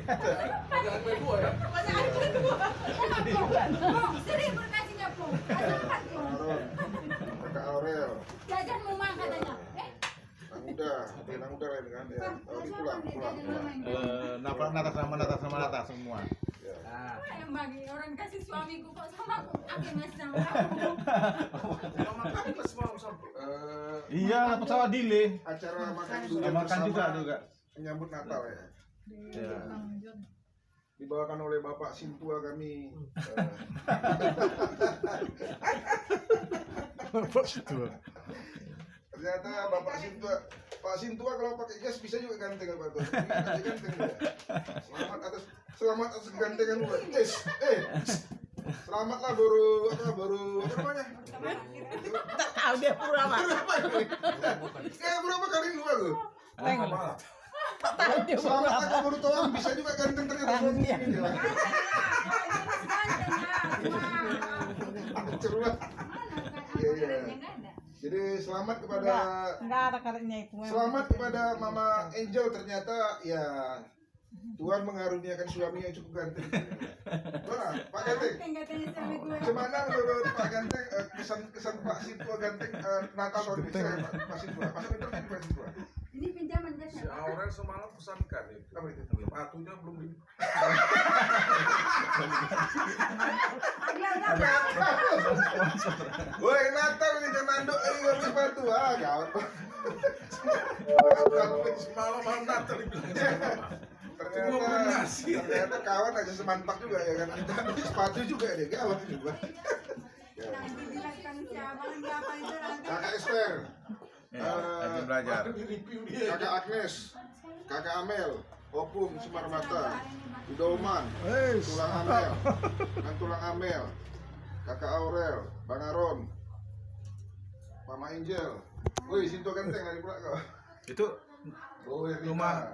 Jangan main dua ya. Sering berkasihnya po. Kakak Aurel, Jajan rumah katanya. Nang udah lain kan ya. Oh, pulang. Natas sama semua. Ya. Yang bagi orang kasih suamiku kok sama aku. Aku masih sama kamu. Mama kan plus mau sampai. Iya, pesawat delay. Acara makan durian Makan bersama juga. menyambut Natal ya. Ya. Dibawakan oleh Bapak Sintua kami. Ternyata Pak Sintua kalau pakai gas bisa juga ganteng apa tuh? Ganteng ya. Selamat atas kegantengan buat gas. Selamatlah baru apa namanya? Tak tahu dia berapa. Berapa kali dua tuh? Tak tahu dia Selamat berapa. aku baru tahu bisa juga ganteng ternyata. Ceruat. Iya. Jadi selamat kepada Enggak ada karetnya itu. selamat kepada Mama Angel, ternyata ya Tuhan mengaruniakan suami yang cukup ganteng. Wah, Pak Ganteng. Katanya suami gue. Gimana menurut Pak Ganteng kesan Pak Sintua Ganteng Natal tahun ini saya Pak Sintua. Pasang itu kan Pak Sintua. Ini pinjaman Si biasa. Aurel semalam pesankan itu. Apa itu? Patunya belum di. Woi, Natal ini jangan nanduk ini nggak bisa bantu gawat. Semalam malam Natal dibilang. Ternyata kawan aja semantak juga ya kan. Kita beli sepatu juga deh, gawat juga. Jangan dibilangkan siapa apa itu nanti. Kakak Esther, Lagi belajar. Kakak Agnes, Kakak Amel, Opung Sumarmata, Udoman, Tulang Amel, dan Tulang Amel, Kakak Aurel, Bang Aron, Mama Angel. Woi, Sinto Ganteng lagi pula kau. Itu Woi, Rita. rumah